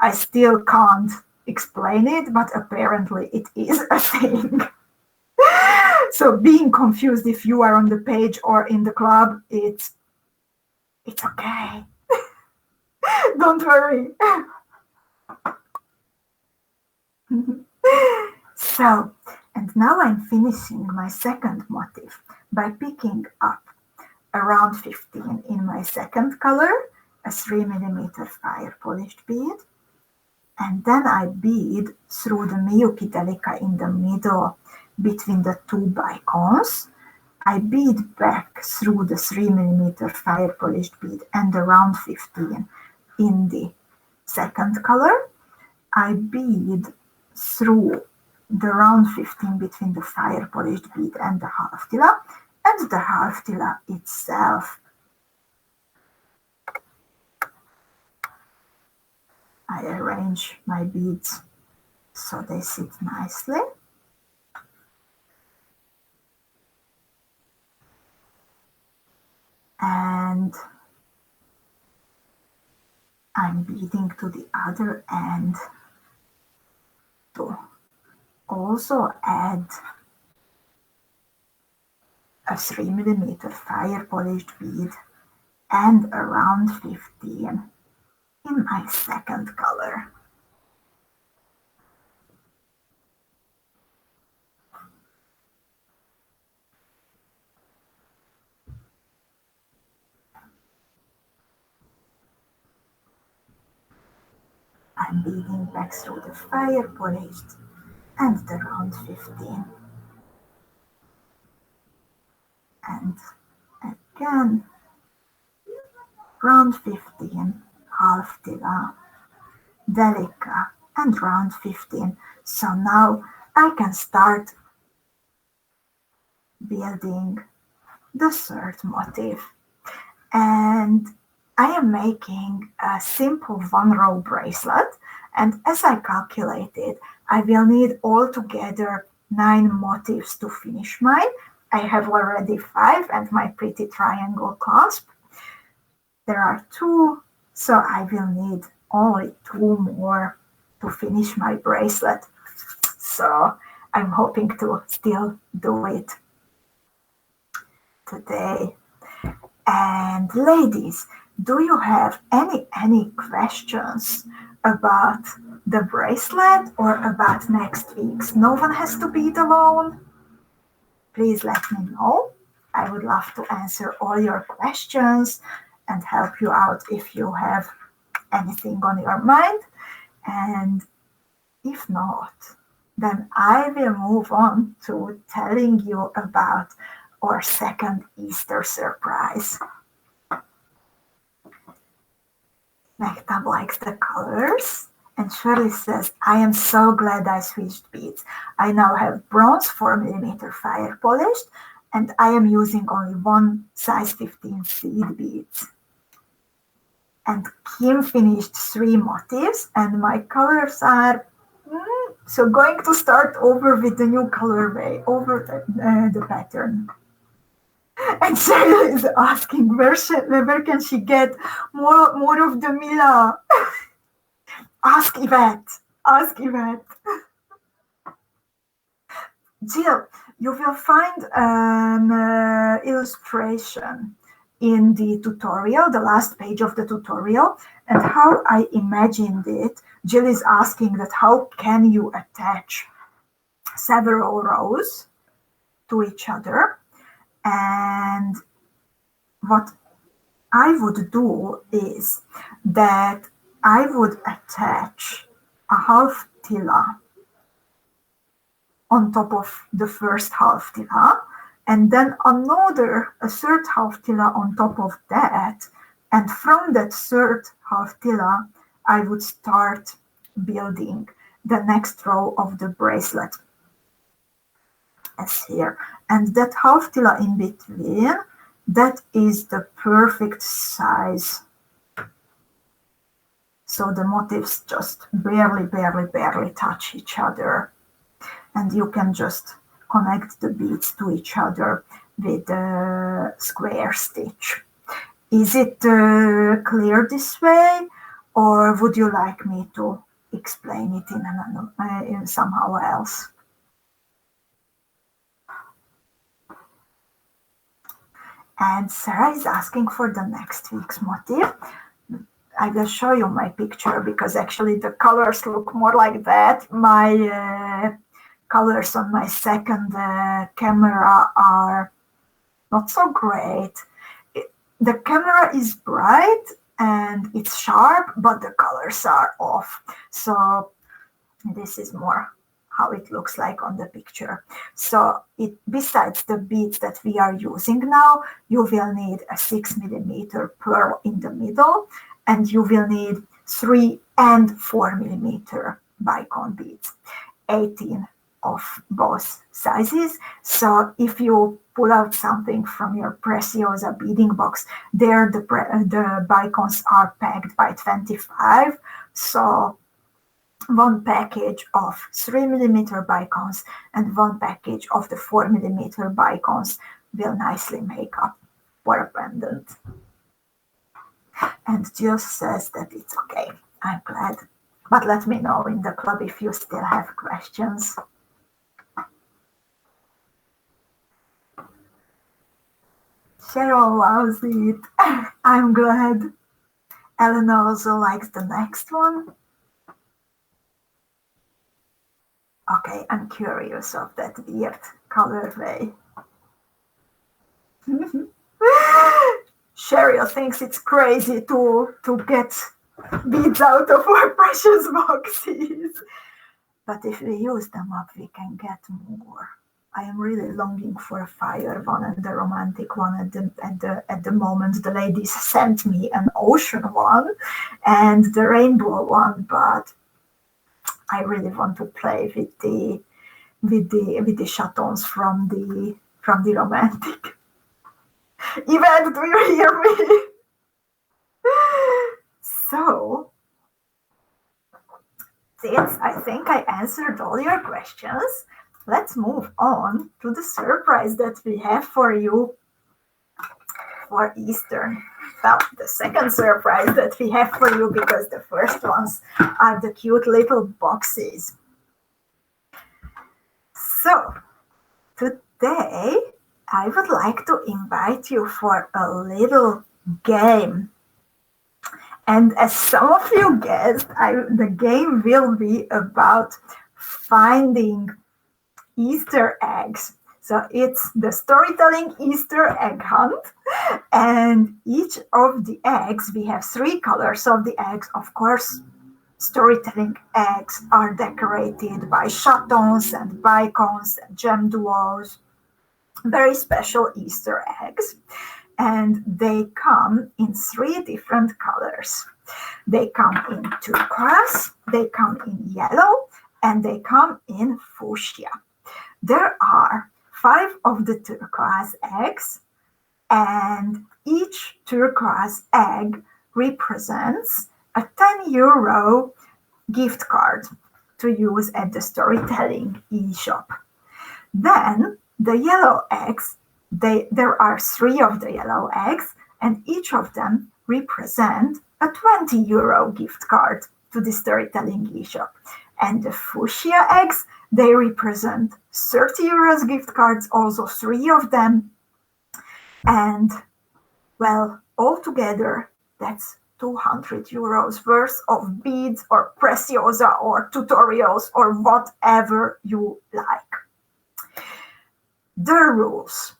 I still can't explain it, but apparently it is a thing. So being confused if you are on the page or in the club, it's okay. Don't worry. So, and now I'm finishing my second motif by picking up around 15 in my second color, a 3mm fire polished bead, and then I bead through the MIYUKI DELICA in the middle between the two BICONEs. I bead back through the 3mm fire polished bead and around 15 in the second color, I bead through the round 15 between the fire polished bead and the half tila, and the half tila itself. I arrange my beads so they sit nicely. And I'm beading to the other end to also add a 3mm fire polished bead and a round 15 in my second color. I'm beading back through the fire polished and the round 15. And again, round 15, half tila, DELICA, and round 15. So now I can start building the third motif. And I am making a simple one-row bracelet, and as I calculated, I will need altogether 9 motifs to finish mine. I have already 5 and my pretty triangle clasp. There are 2, so I will need only 2 more to finish my bracelet. So I'm hoping to still do it today. And ladies, do you have any questions about the bracelet or about next week's No One Has to Bead Alone? Please let me know. I would love to answer all your questions and help you out if you have anything on your mind. And if not, then I will move on to telling you about our second Easter surprise. Mektab likes the colors, and Shirley says, I am so glad I switched beads. I now have bronze 4mm fire polished, and I am using only one size 15 seed beads. And Kim finished 3 motifs, and my colors are so going to start over with the new colorway, over the pattern. And Sarah is asking, where can she get more of the Mila? Ask Yvette. Ask Yvette. Jill, you will find an illustration in the tutorial, the last page of the tutorial, and how I imagined it. Jill is asking that how can you attach several rows to each other. And what I would do is that I would attach a half tila on top of the first half tila, and then a third half tila on top of that. And from that third half tila, I would start building the next row of the bracelet, as here. And that half tila in between, that is the perfect size. So the motifs just barely touch each other. And you can just connect the beads to each other with a square stitch. Is it clear this way, or would you like me to explain it in somehow else? And Sarah is asking for the next week's motif. I will show you my picture because actually the colors look more like that. My colors on my second camera are not so great. The camera is bright and it's sharp, but the colors are off. So this is more how it looks like on the picture. So besides the beads that we are using now, you will need a 6mm pearl in the middle, and you will need 3 and 4 millimeter BICONE beads, 18 of both sizes. So if you pull out something from your PRECIOSA beading box, there the BICONEs are packed by 25. So one package of 3 millimeter BICONEs and one package of the 4 millimeter BICONEs will nicely make up for a pendant. And Jill says that it's okay. I'm glad. But let me know in the club if you still have questions. Cheryl loves it. I'm glad. Ellen also likes the next one. Okay, I'm curious of that weird colorway. Cheryl thinks it's crazy to get beads out of our precious boxes. But if we use them up, we can get more. I am really longing for a fire one and the romantic one. At the moment, the ladies sent me an ocean one and the rainbow one, but I really want to play with the chatons from the romantic. Yvette, do you hear me? So, since I think I answered all your questions, let's move on to the surprise that we have for you for Easter. Well, the second surprise that we have for you, because the first ones are the cute little boxes. So, today I would like to invite you for a little game. And as some of you guessed, the game will be about finding Easter eggs. So it's the storytelling Easter egg hunt. And each of the eggs, we have 3 colors of the eggs. Of course, storytelling eggs are decorated by chatons and BICONEs and gem duos. Very special Easter eggs. And they come in 3 different colors. They come in turquoise, they come in yellow, and they come in fuchsia. There are 5 of the turquoise eggs, and each turquoise egg represents a €10 gift card to use at the storytelling e-shop. Then the yellow eggs, there are 3 of the yellow eggs, and each of them represent a €20 gift card to the storytelling e-shop. And the fuchsia eggs, they represent €30 gift cards, also 3 of them. And well, altogether, that's €200 worth of beads or PRECIOSA or tutorials or whatever you like. The rules.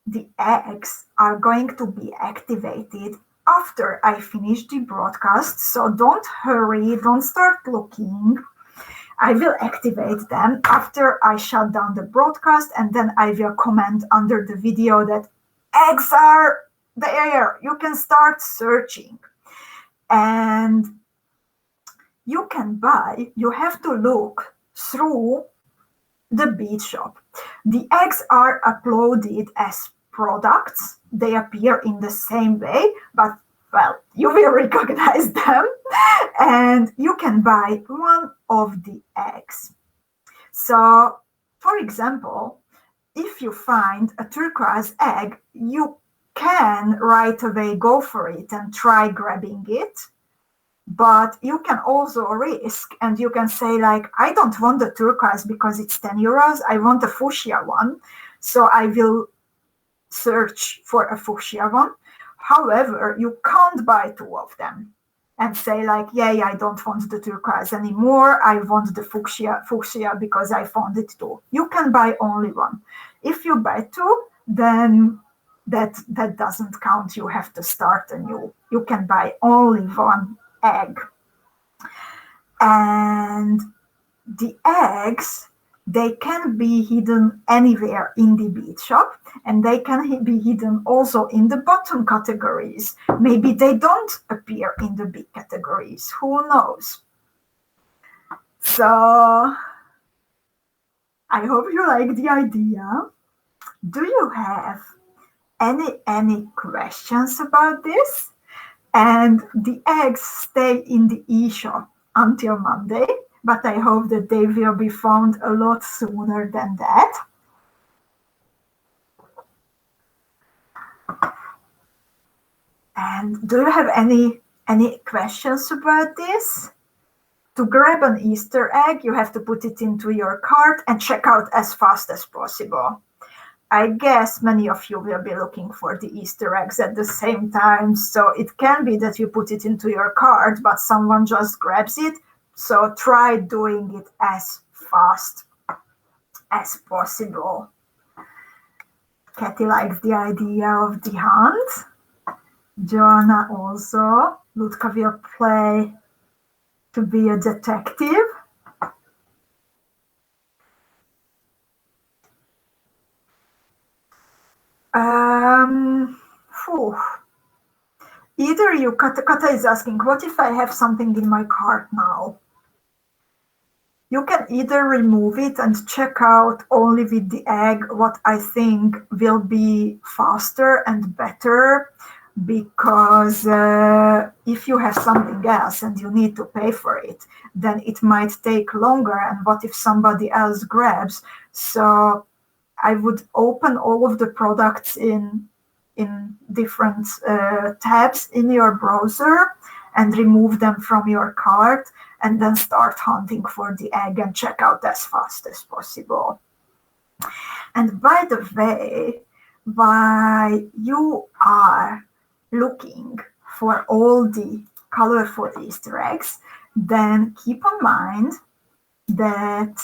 The eggs are going to be activated after I finish the broadcast, so don't hurry, don't start looking. I will activate them after I shut down the broadcast, and then I will comment under the video that eggs are there. You can start searching. And you have to look through the bead shop. The eggs are uploaded as products. They appear in the same way, but well, you will recognize them, and you can buy one of the eggs. So, for example, if you find a turquoise egg, you can right away go for it and try grabbing it. But you can also risk, and you can say, like, I don't want the turquoise because it's €10. I want a fuchsia one. So I will search for a fuchsia one. However, you can't buy 2 of them and say, like, yay, I don't want the turquoise anymore. I want the fuchsia because I found it too. You can buy only one. If you buy 2, then that doesn't count. You have to start anew. You can buy only one egg. And the eggs They can be hidden anywhere in the bead shop, and they can be hidden also in the bottom categories. Maybe they don't appear in the big categories. Who knows? So I hope you like the idea. Do you have any questions about this? And the eggs stay in the e-shop until Monday, but I hope that they will be found a lot sooner than that. And do you have any questions about this? To grab an Easter egg, you have to put it into your cart and check out as fast as possible. I guess many of you will be looking for the Easter eggs at the same time, so it can be that you put it into your cart, but someone just grabs it. So try doing it as fast as possible. Katie likes the idea of the hunt. Joanna also. Ludka will play to be a detective. Either you, Kata is asking, what if I have something in my cart now? You can either remove it and check out only with the egg what I think will be faster and better, because if you have something else and you need to pay for it, then it might take longer, and what if somebody else grabs? So I would open all of the products in different tabs in your browser and remove them from your cart, and then start hunting for the egg and check out as fast as possible. And by the way, while you are looking for all the colorful Easter eggs, then keep in mind that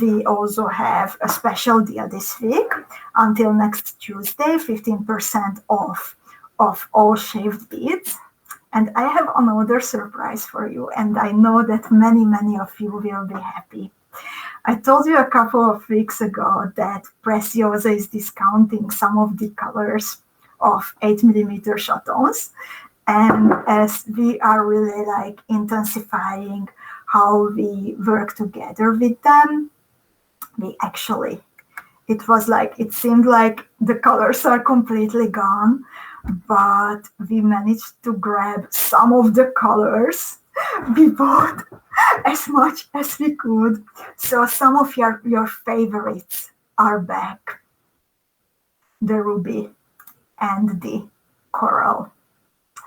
we also have a special deal this week until next Tuesday, 15% off of all shaved beads. And I have another surprise for you, and I know that many of you will be happy. I told you a couple of weeks ago that PRECIOSA is discounting some of the colors of 8mm chatons, and as we are really like intensifying how we work together with them, we actually, it seemed like the colors are completely gone, but we managed to grab some of the colors. We bought as much as we could. So some of your favorites are back. The ruby and the coral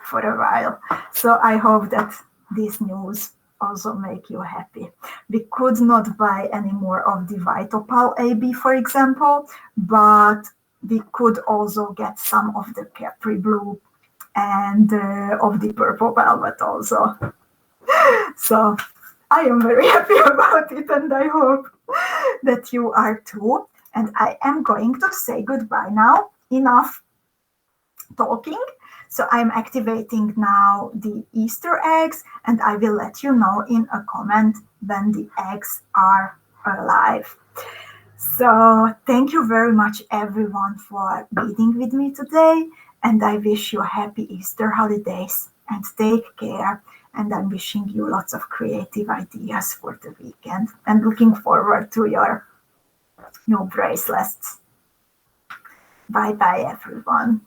for a while. So I hope that this news also make you happy. We could not buy any more of the 𝐌𝐻𝐿 AB, for example, but we could also get some of the Capri Blue and of the purple velvet also. So I am very happy about it, and I hope that you are too. And I am going to say goodbye now. Enough talking. So I'm activating now the Easter eggs, and I will let you know in a comment when the eggs are alive. So thank you very much everyone for beading with me today, and I wish you happy Easter holidays and take care, and I'm wishing you lots of creative ideas for the weekend and looking forward to your new bracelets. Bye bye everyone.